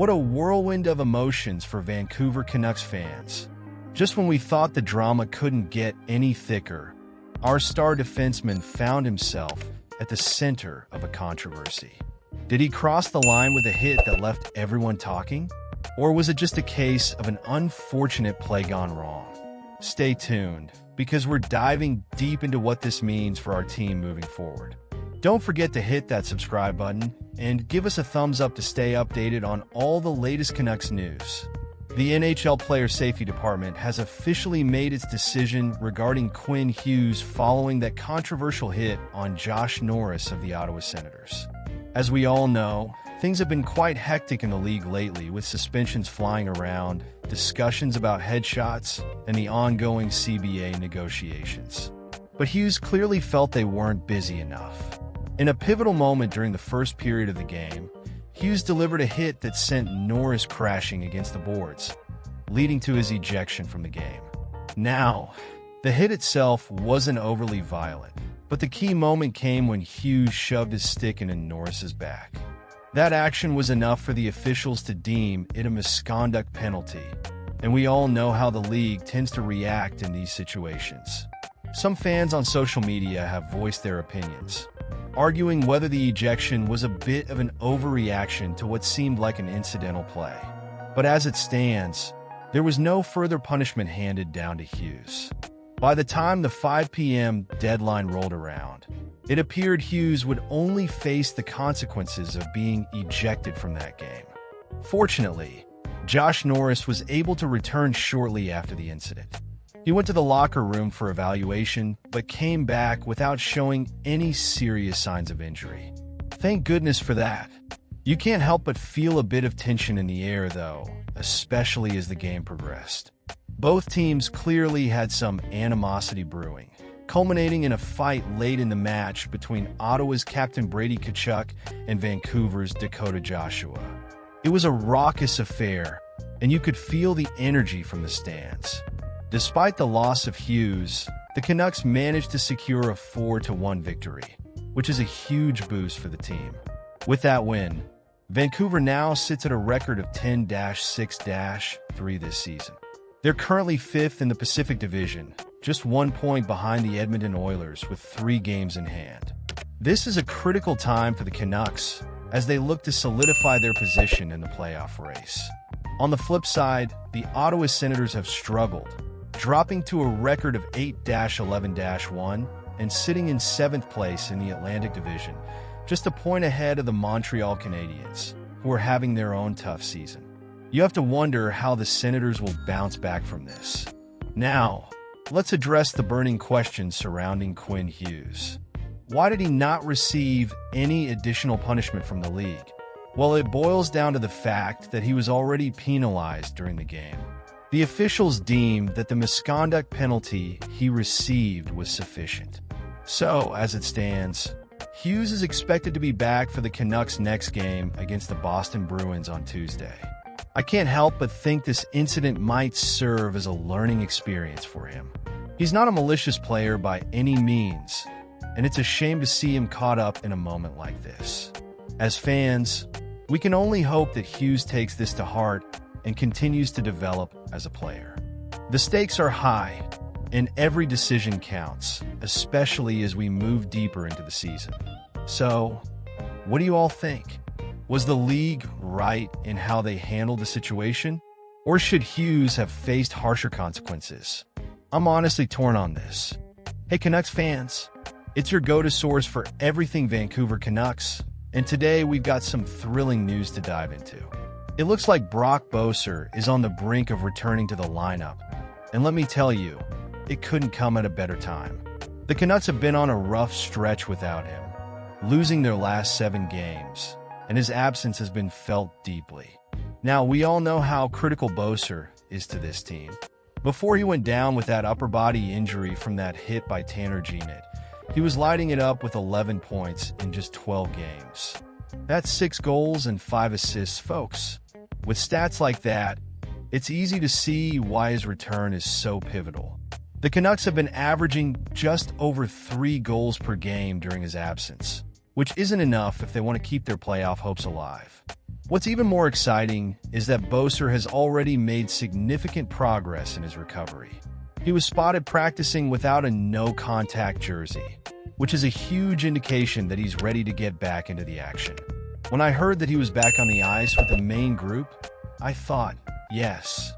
What a whirlwind of emotions for Vancouver Canucks fans. Just when we thought the drama couldn't get any thicker, our star defenseman found himself at the center of a controversy. Did he cross the line with a hit that left everyone talking? Or was it just a case of an unfortunate play gone wrong? Stay tuned, because we're diving deep into what this means for our team moving forward. Don't forget to hit that subscribe button and give us a thumbs up to stay updated on all the latest Canucks news. The NHL Player Safety Department has officially made its decision regarding Quinn Hughes following that controversial hit on Josh Norris of the Ottawa Senators. As we all know, things have been quite hectic in the league lately, with suspensions flying around, discussions about headshots, and the ongoing CBA negotiations. But Hughes clearly felt they weren't busy enough. In a pivotal moment during the first period of the game, Hughes delivered a hit that sent Norris crashing against the boards, leading to his ejection from the game. Now, the hit itself wasn't overly violent, but the key moment came when Hughes shoved his stick into Norris's back. That action was enough for the officials to deem it a misconduct penalty, and we all know how the league tends to react in these situations. Some fans on social media have voiced their opinions, arguing whether the ejection was a bit of an overreaction to what seemed like an incidental play. But as it stands, there was no further punishment handed down to Hughes. By the time the 5 p.m. deadline rolled around, it appeared Hughes would only face the consequences of being ejected from that game. Fortunately, Josh Norris was able to return shortly after the incident. He went to the locker room for evaluation, but came back without showing any serious signs of injury. Thank goodness for that. You can't help but feel a bit of tension in the air, though, especially as the game progressed. Both teams clearly had some animosity brewing, culminating in a fight late in the match between Ottawa's captain Brady Tkachuk and Vancouver's Dakota Joshua. It was a raucous affair, and you could feel the energy from the stands. Despite the loss of Hughes, the Canucks managed to secure a 4-1 victory, which is a huge boost for the team. With that win, Vancouver now sits at a record of 10-6-3 this season. They're currently 5th in the Pacific Division, just 1 point behind the Edmonton Oilers with 3 games in hand. This is a critical time for the Canucks as they look to solidify their position in the playoff race. On the flip side, the Ottawa Senators have struggled, dropping to a record of 8-11-1 and sitting in 7th place in the Atlantic Division, just a point ahead of the Montreal Canadiens, who are having their own tough season. You have to wonder how the Senators will bounce back from this. Now, let's address the burning questions surrounding Quinn Hughes. Why did he not receive any additional punishment from the league? Well, it boils down to the fact that he was already penalized during the game. The officials deemed that the misconduct penalty he received was sufficient. So, as it stands, Hughes is expected to be back for the Canucks' next game against the Boston Bruins on Tuesday. I can't help but think this incident might serve as a learning experience for him. He's not a malicious player by any means, and it's a shame to see him caught up in a moment like this. As fans, we can only hope that Hughes takes this to heart and continues to develop as a player. The stakes are high, and every decision counts, especially as we move deeper into the season. So, what do you all think? Was the league right in how they handled the situation? Or should Hughes have faced harsher consequences? I'm honestly torn on this. Hey Canucks fans, it's your go-to source for everything Vancouver Canucks, and today we've got some thrilling news to dive into. It looks like Brock Boeser is on the brink of returning to the lineup, and let me tell you, it couldn't come at a better time. The Canucks have been on a rough stretch without him, losing their last 7 games, and his absence has been felt deeply. Now, we all know how critical Boeser is to this team. Before he went down with that upper body injury from that hit by Tanner Jeannot, he was lighting it up with 11 points in just 12 games. That's 6 goals and 5 assists, folks. With stats like that, it's easy to see why his return is so pivotal. The Canucks have been averaging just over 3 goals per game during his absence, which isn't enough if they want to keep their playoff hopes alive. What's even more exciting is that Boeser has already made significant progress in his recovery. He was spotted practicing without a no-contact jersey, which is a huge indication that he's ready to get back into the action. When I heard that he was back on the ice with the main group, I thought, yes,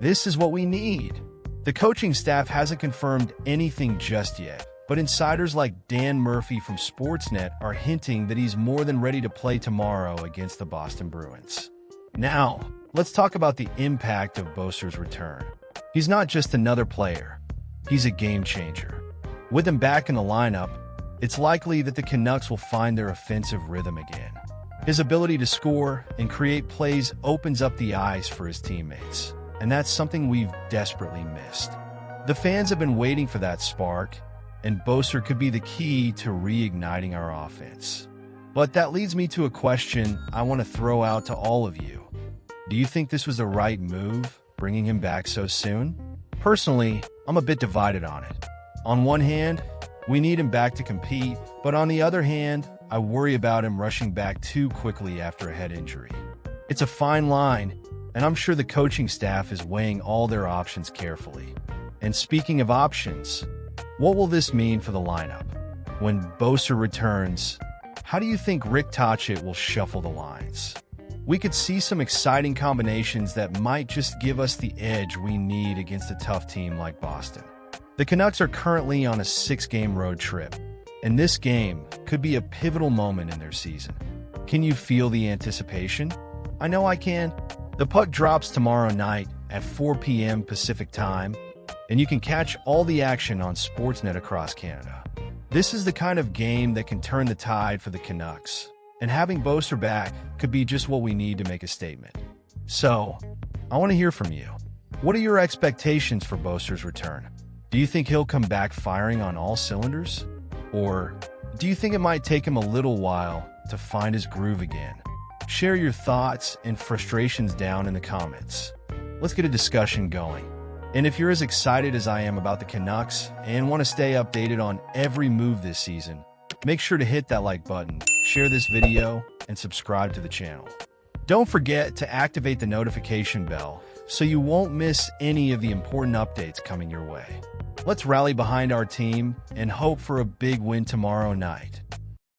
this is what we need. The coaching staff hasn't confirmed anything just yet, but insiders like Dan Murphy from Sportsnet are hinting that he's more than ready to play tomorrow against the Boston Bruins. Now, let's talk about the impact of Boeser's return. He's not just another player, he's a game changer. With him back in the lineup, it's likely that the Canucks will find their offensive rhythm again. His ability to score and create plays opens up the ice for his teammates, and that's something we've desperately missed. The fans have been waiting for that spark, and Boeser could be the key to reigniting our offense. But that leads me to a question I want to throw out to all of you. Do you think this was the right move, bringing him back so soon? Personally, I'm a bit divided on it. On one hand, we need him back to compete, but on the other hand, I worry about him rushing back too quickly after a head injury. It's a fine line, and I'm sure the coaching staff is weighing all their options carefully. And speaking of options, what will this mean for the lineup? When Boeser returns, how do you think Rick Tocchet will shuffle the lines? We could see some exciting combinations that might just give us the edge we need against a tough team like Boston. The Canucks are currently on a 6-game road trip, and this game could be a pivotal moment in their season. Can you feel the anticipation? I know I can. The puck drops tomorrow night at 4 p.m. Pacific Time, and you can catch all the action on Sportsnet across Canada. This is the kind of game that can turn the tide for the Canucks, and having Boeser back could be just what we need to make a statement. So, I want to hear from you. What are your expectations for Boeser's return? Do you think he'll come back firing on all cylinders? Or do you think it might take him a little while to find his groove again? Share your thoughts and frustrations down in the comments. Let's get a discussion going. And if you're as excited as I am about the Canucks and want to stay updated on every move this season, make sure to hit that like button, share this video, and subscribe to the channel. Don't forget to activate the notification bell so you won't miss any of the important updates coming your way. Let's rally behind our team and hope for a big win tomorrow night.